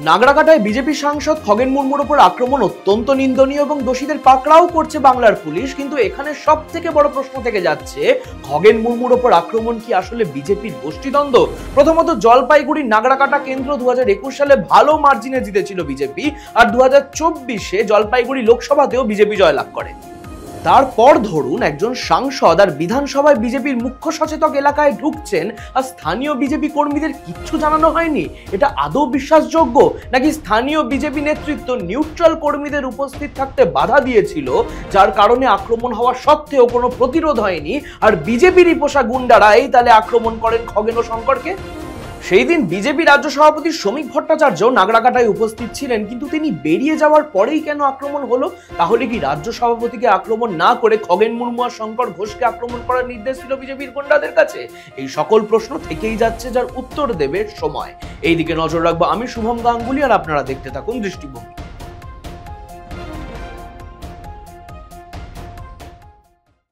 নাগরাকাটায় BJP সাংসদ খগেন মুর্মুর উপর আক্রমণ অত্যন্ত নিন্দনীয় এবং দোষীদের পাকড়াও করছে বাংলার পুলিশ। কিন্তু এখানে সব থেকে বড় প্রশ্ন থেকে যাচ্ছে, খগেন মুর্মুর উপর আক্রমণ কি আসলে বিজেপির গোষ্ঠীদ্বন্দ্ব? প্রথমত, জলপাইগুড়ির নাগরাকাটা কেন্দ্র 2021 সালে ভালো মার্জিনে জিতেছিল বিজেপি, আর 2024-এ জলপাইগুড়ি লোকসভাতেও বিজেপি জয়লাভ করে। তারপর ধরুন, একজন সাংসদ আর বিধানসভায় বিজেপির মুখ্য সচেতক এলাকায় ঢুকছেন, আর স্থানীয় বিজেপি কর্মীদের কিচ্ছু জানানো হয়নি। এটা আদৌ বিশ্বাসযোগ্য? নাকি স্থানীয় বিজেপি নেতৃত্ব নিউট্রাল কর্মীদের উপস্থিত থাকতে বাধা দিয়েছিল, যার কারণে আক্রমণ হওয়া সত্ত্বেও কোনো প্রতিরোধ হয়নি, আর বিজেপিরই পোষা গুন্ডারা এই তালে আক্রমণ করেন খগেন ও শঙ্করকে? সেই দিন বিজেপি রাজ্য সভাপতি শ্রমিক ভট্টাচার্য নাগরাকাটায় উপস্থিত ছিলেন, কিন্তু তিনি বেরিয়ে যাওয়ার পরেই কেন আক্রমণ হলো? তাহলে কি রাজ্য সভাপতিকে আক্রমণ না করে খগেন মুর্মু আর শঙ্কর ঘোষকে আক্রমণ করার নির্দেশ ছিল বিজেপির গুন্ডাদের কাছে? এই সকল প্রশ্ন থেকেই যাচ্ছে, যার উত্তর দেবে সময়। এইদিকে নজর রাখবো আমি, শুভম গাঙ্গুলি, আর আপনারা দেখতে থাকুন দৃষ্টিভঙ্গি।